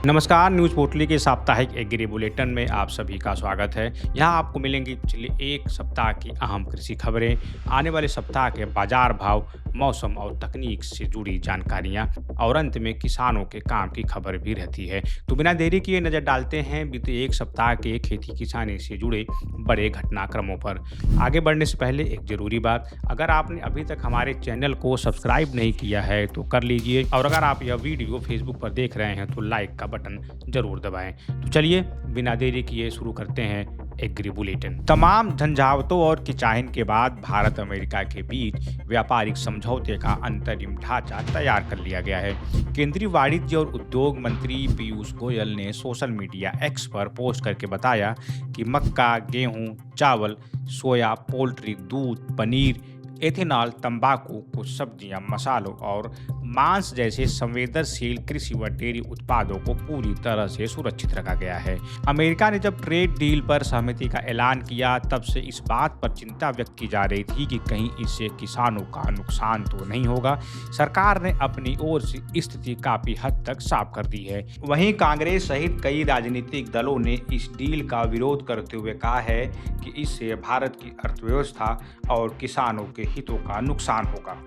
नमस्कार, न्यूज़ पोटली के साप्ताहिक एग्री बुलेटिन में आप सभी का स्वागत है। यहाँ आपको मिलेंगी पिछले एक सप्ताह की अहम कृषि खबरें, आने वाले सप्ताह के बाजार भाव, मौसम और तकनीक से जुड़ी जानकारियाँ और अंत में किसानों के काम की खबर भी रहती है। तो बिना देरी किए नज़र डालते हैं बीते एक सप्ताह के खेती किसानी से जुड़े बड़े घटनाक्रमों पर। आगे बढ़ने से पहले एक ज़रूरी बात, अगर आपने अभी तक हमारे चैनल को सब्सक्राइब नहीं किया है तो कर लीजिए, और अगर आप यह वीडियो फेसबुक पर देख रहे हैं तो लाइक का बटन जरूर दबाएं। तो चलिए बिना देरी किए शुरू करते हैं एग्री बुलेटिन। तमाम झंझावतों और किचाहिन के बाद भारत अमेरिका के बीच व्यापारिक समझौते का अंतरिम ढांचा तैयार कर लिया गया है। केंद्रीय वाणिज्य और उद्योग मंत्री पीयूष गोयल ने सोशल मीडिया एक्स पर पोस्ट करके बताया कि मक्का, गेहूं, चावल, सोया, पोल्ट्री, दूध, पनीर, एथेनॉल, तंबाकू, कुछ सब्जियां, मसालों और मांस जैसे संवेदनशील कृषि व डेयरी उत्पादों को पूरी तरह से सुरक्षित रखा गया है। अमेरिका ने जब ट्रेड डील पर सहमति का ऐलान किया तब से इस बात पर चिंता व्यक्त की जा रही थी कि कहीं इससे किसानों का नुकसान तो नहीं होगा। सरकार ने अपनी ओर से स्थिति काफी हद तक साफ कर दी है। वहीं कांग्रेस सहित कई राजनीतिक दलों ने इस डील का विरोध करते हुए कहा है कि इससे भारत की अर्थव्यवस्था और किसानों के हितों का नुकसान होगा।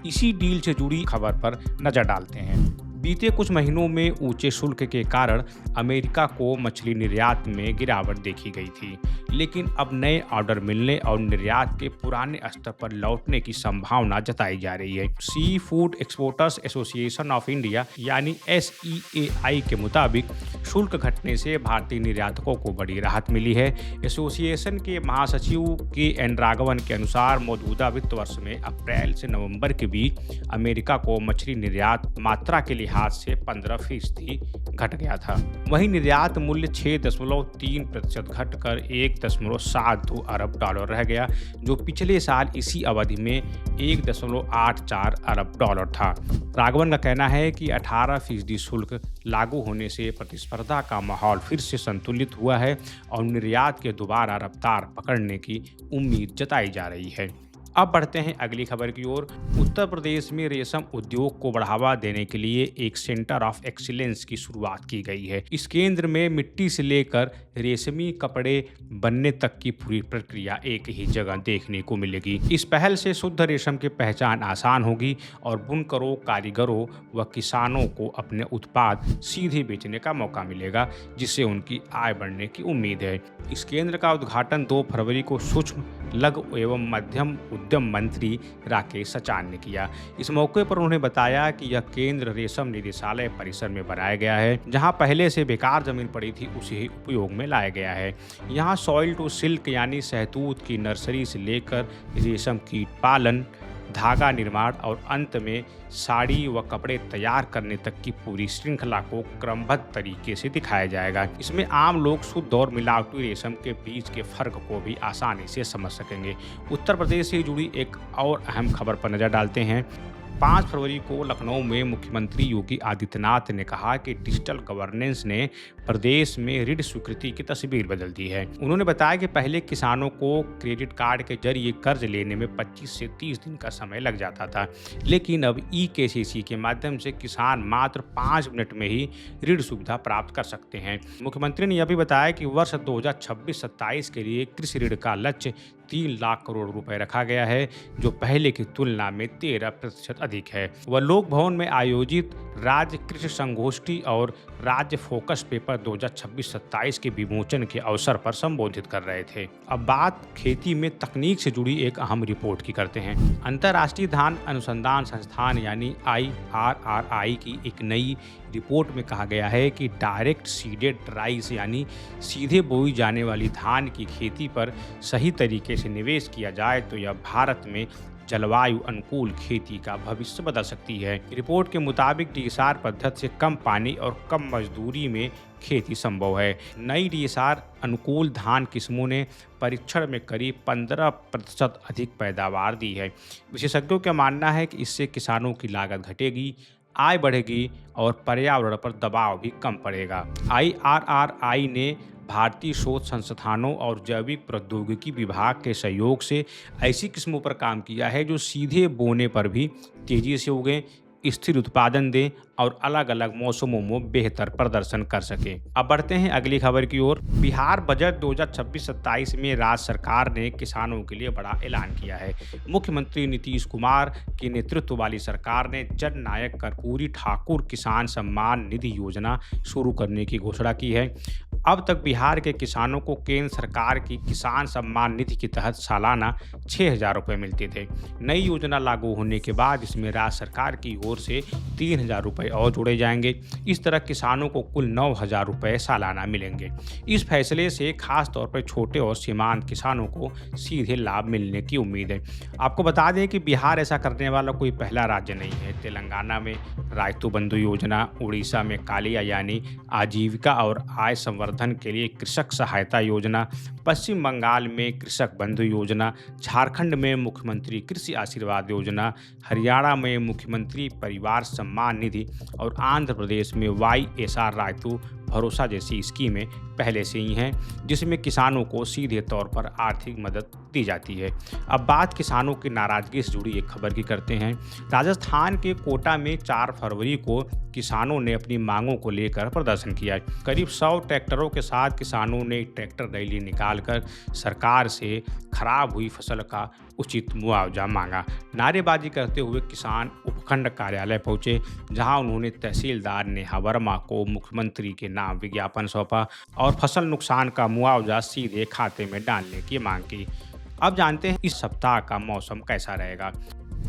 इसी डील से जुड़ी खबर पर नजर डालते हैं। बीते कुछ महीनों में ऊंचे शुल्क के कारण अमेरिका को मछली निर्यात में गिरावट देखी गई थी, लेकिन अब नए ऑर्डर मिलने और निर्यात के पुराने स्तर पर लौटने की संभावना जताई जा रही है। Seafood exporters association of India यानी SEAI के मुताबिक शुल्क घटने से भारतीय निर्यातकों को बड़ी राहत मिली है। एसोसिएशन के महासचिव KN राघवन के अनुसार मौजूदा वित्त वर्ष में अप्रैल से नवंबर के बीच अमेरिका को मछली निर्यात मात्रा के लिहाज से 15% घट गया था। वहीं निर्यात मूल्य 6.3% घटकर 1.72 अरब डॉलर रह गया, जो पिछले साल इसी अवधि में 1.84 अरब डॉलर था। राघवन का कहना है कि 18% शुल्क लागू होने से प्रतिस्पर्धा का माहौल फिर से संतुलित हुआ है और निर्यात के दोबारा रफ्तार पकड़ने की उम्मीद जताई जा रही है। अब बढ़ते हैं अगली खबर की ओर। उत्तर प्रदेश में रेशम उद्योग को बढ़ावा देने के लिए एक सेंटर ऑफ एक्सीलेंस की शुरुआत की गई है। इस केंद्र में मिट्टी से लेकर रेशमी कपड़े बनने तक की पूरी प्रक्रिया एक ही जगह देखने को मिलेगी। इस पहल से शुद्ध रेशम की पहचान आसान होगी और बुनकरों, कारीगरों व किसानों को अपने उत्पाद सीधे बेचने का मौका मिलेगा, जिससे उनकी आय बढ़ने की उम्मीद है। इस केंद्र का उद्घाटन 2 फरवरी को सूक्ष्म, लघु एवं मध्यम उद्यम मंत्री राकेश सचान ने किया। इस मौके पर उन्होंने बताया कि यह केंद्र रेशम निदेशालय परिसर में बनाया गया है, जहां पहले से बेकार जमीन पड़ी थी उसे ही उपयोग में लाया गया है। यहां सॉइल टू सिल्क यानी शहतूत की नर्सरी से लेकर रेशम कीट पालन, धागा निर्माण और अंत में साड़ी व कपड़े तैयार करने तक की पूरी श्रृंखला को क्रमबद्ध तरीके से दिखाया जाएगा। इसमें आम लोग शुद्ध और मिलावटी रेशम के बीच के फर्क को भी आसानी से समझ सकेंगे। उत्तर प्रदेश से जुड़ी एक और अहम खबर पर नजर डालते हैं। 5 फरवरी को लखनऊ में मुख्यमंत्री योगी आदित्यनाथ ने कहा कि डिजिटल गवर्नेंस ने प्रदेश में ऋण स्वीकृति की तस्वीर बदल दी है। उन्होंने बताया कि पहले किसानों को क्रेडिट कार्ड के जरिए कर्ज लेने में 25 से 30 दिन का समय लग जाता था, लेकिन अब KCC के माध्यम से किसान मात्र 5 मिनट में ही ऋण सुविधा प्राप्त कर सकते हैं। मुख्यमंत्री ने यह भी बताया कि वर्ष 2026-27 के लिए कृषि ऋण का लक्ष्य 3 लाख करोड़ रुपए रखा गया है, जो पहले की तुलना में 13% अधिक है। वह लोक भवन में आयोजित राज्य कृषि संगोष्ठी और राज्य फोकस पेपर 2026-27 के विमोचन के अवसर पर संबोधित कर रहे थे। अब बात खेती में तकनीक से जुड़ी एक अहम रिपोर्ट की करते हैं। अंतर्राष्ट्रीय धान अनुसंधान संस्थान यानी IRRI की एक नई रिपोर्ट में कहा गया है कि डायरेक्ट सीडेड राइस यानी सीधे बोई जाने वाली धान की खेती पर सही तरीके से निवेश किया जाए तो यह भारत में जलवायु अनुकूल खेती का भविष्य बदल सकती है। रिपोर्ट के मुताबिक DSR पद्धति से कम पानी और कम मजदूरी में खेती संभव है। नई DSR अनुकूल धान किस्मों ने परीक्षण में करीब 15% अधिक पैदावार दी है। विशेषज्ञों का मानना है कि इससे किसानों की लागत घटेगी, आय बढ़ेगी और पर्यावरण पर दबाव भी कम पड़ेगा। IRRI ने भारतीय शोध संस्थानों और जैविक प्रौद्योगिकी विभाग के सहयोग से ऐसी किस्मों पर काम किया है जो सीधे बोने पर भी तेजी से उगें। स्थिर उत्पादन दें और अलग अलग मौसमों में बेहतर प्रदर्शन कर सकें। अब बढ़ते हैं अगली खबर की ओर। बिहार बजट 2026-27 में राज्य सरकार ने किसानों के लिए बड़ा ऐलान किया है। मुख्यमंत्री नीतीश कुमार के नेतृत्व वाली सरकार ने जननायक कर्पूरी ठाकुर किसान सम्मान निधि योजना शुरू करने की घोषणा की है। अब तक बिहार के किसानों को केंद्र सरकार की किसान सम्मान निधि के तहत सालाना 6,000 रुपये मिलते थे। नई योजना लागू होने के बाद इसमें राज्य सरकार की ओर से 3,000 रुपये और जोड़े जाएंगे। इस तरह किसानों को कुल 9,000 रुपये सालाना मिलेंगे। इस फैसले से खास तौर पर छोटे और सीमांत किसानों को सीधे लाभ मिलने की उम्मीद है। आपको बता दें कि बिहार ऐसा करने वाला कोई पहला राज्य नहीं है। तेलंगाना में रायतू बंधु योजना, उड़ीसा में कालिया यानी आजीविका और आय संवर्धन के लिए कृषक सहायता योजना, पश्चिम बंगाल में कृषक बंधु योजना, झारखंड में मुख्यमंत्री कृषि आशीर्वाद योजना, हरियाणा में मुख्यमंत्री परिवार सम्मान निधि और आंध्र प्रदेश में YSR रायतू भरोसा जैसी स्कीमें पहले से ही हैं, जिसमें किसानों को सीधे तौर पर आर्थिक मदद दी जाती है। अब बात किसानों की नाराजगी से जुड़ी एक खबर की करते हैं। राजस्थान के कोटा में 4 फरवरी को किसानों ने अपनी मांगों को लेकर प्रदर्शन किया। करीब 100 ट्रैक्टरों के साथ किसानों ने ट्रैक्टर रैली निकालकर सरकार से खराब हुई फसल का उचित मुआवजा मांगा। नारेबाजी करते हुए किसान उपखंड कार्यालय पहुंचे, जहां उन्होंने तहसीलदार नेहा वर्मा को मुख्यमंत्री के नाम विज्ञापन सौंपा और फसल नुकसान का मुआवजा सीधे खाते में डालने की मांग की। अब जानते हैं इस सप्ताह का मौसम कैसा रहेगा।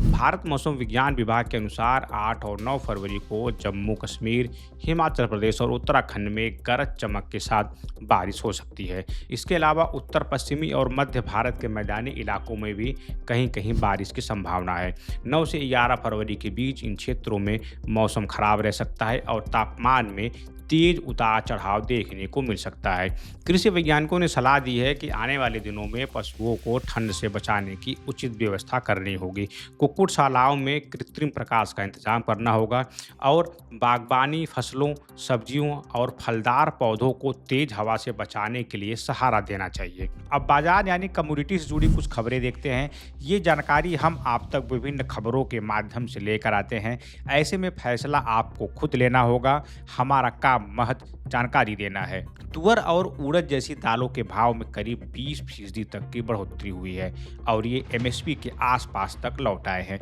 भारत मौसम विज्ञान विभाग के अनुसार 8 और 9 फरवरी को जम्मू कश्मीर, हिमाचल प्रदेश और उत्तराखंड में गरज चमक के साथ बारिश हो सकती है। इसके अलावा उत्तर पश्चिमी और मध्य भारत के मैदानी इलाकों में भी कहीं कहीं बारिश की संभावना है। 9 से 11 फरवरी के बीच इन क्षेत्रों में मौसम खराब रह सकता है और तापमान में तेज उतार चढ़ाव देखने को मिल सकता है। कृषि वैज्ञानिकों ने सलाह दी है कि आने वाले दिनों में पशुओं को ठंड से बचाने की उचित व्यवस्था करनी होगी। कुक्कुटशालाओं में कृत्रिम प्रकाश का इंतजाम करना होगा और बागबानी फसलों, सब्जियों और फलदार पौधों को तेज हवा से बचाने के लिए सहारा देना चाहिए। अब बाजार यानी कमोडिटी से जुड़ी कुछ खबरें देखते हैं। ये जानकारी हम आप तक विभिन्न खबरों के माध्यम से लेकर आते हैं। ऐसे में फैसला आपको खुद लेना होगा, हमारा काम महज जानकारी देना है। तुअर और उड़द जैसी दालों के भाव में करीब 20% तक की बढ़ोतरी हुई है और ये MSP के आसपास तक लौट आए हैं।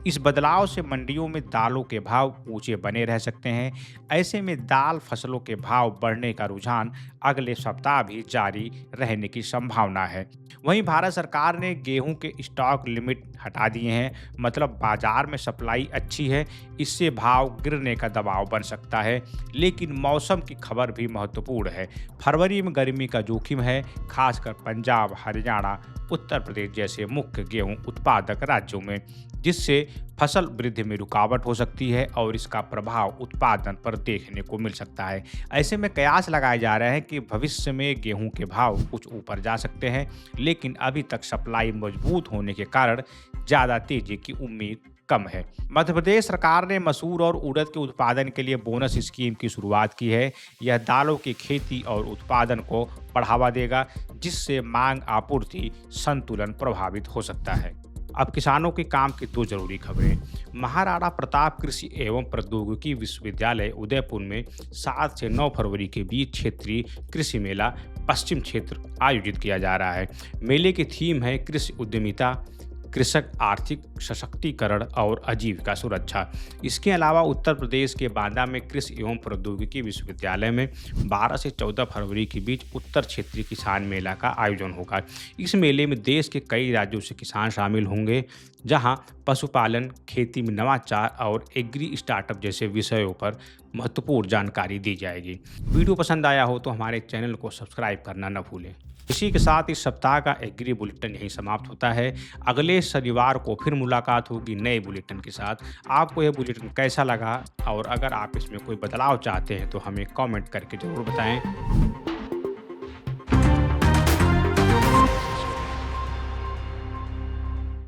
इस बदलाव से मंडियों में दालों के भाव ऊंचे बने रह सकते हैं। ऐसे में दाल फसलों के भाव बढ़ने का रुझान अगले सप्ताह भी जारी रहने की संभावना है। वहीं भारत सरकार ने गेहूं के स्टॉक लिमिट हटा दिए हैं, मतलब बाजार में सप्लाई अच्छी है, इससे भाव गिरने का दबाव बन सकता है। लेकिन मौसम की खबर भी महत्वपूर्ण है। फरवरी में गर्मी का जोखिम है, खासकर पंजाब, हरियाणा, उत्तर प्रदेश जैसे मुख्य गेहूं उत्पादक राज्यों में, जिससे फसल वृद्धि में रुकावट हो सकती है और इसका प्रभाव उत्पादन पर देखने को मिल सकता है। ऐसे में कयास लगाए जा रहे हैं कि भविष्य में गेहूं के भाव कुछ ऊपर जा सकते हैं, लेकिन अभी तक सप्लाई मजबूत होने के कारण ज़्यादा तेजी की उम्मीद कम है। मध्य प्रदेश सरकार ने मसूर और उड़द के उत्पादन के लिए बोनस स्कीम की शुरुआत की है। यह दालों की खेती और उत्पादन को बढ़ावा देगा, जिससे मांग आपूर्ति संतुलन प्रभावित हो सकता है। अब किसानों के काम की 2 जरूरी खबरें। महाराणा प्रताप कृषि एवं प्रौद्योगिकी विश्वविद्यालय उदयपुर में 7 से 9 फरवरी के बीच क्षेत्रीय कृषि मेला पश्चिम क्षेत्र आयोजित किया जा रहा है। मेले की थीम है कृषि उद्यमिता, कृषक आर्थिक सशक्तिकरण और आजीविका सुरक्षा। इसके अलावा उत्तर प्रदेश के बांदा में कृषि एवं प्रौद्योगिकी विश्वविद्यालय में 12 से 14 फरवरी के बीच उत्तर क्षेत्रीय किसान मेला का आयोजन होगा। इस मेले में देश के कई राज्यों से किसान शामिल होंगे, जहां पशुपालन, खेती में नवाचार और एग्री स्टार्टअप जैसे विषयों पर महत्वपूर्ण जानकारी दी जाएगी। वीडियो पसंद आया हो तो हमारे चैनल को सब्सक्राइब करना न भूलें। इसी के साथ इस सप्ताह का एग्री बुलेटिन यहीं समाप्त होता है। अगले शनिवार को फिर मुलाकात होगी नए बुलेटिन के साथ। आपको यह बुलेटिन कैसा लगा और अगर आप इसमें कोई बदलाव चाहते हैं तो हमें कमेंट करके ज़रूर बताएं।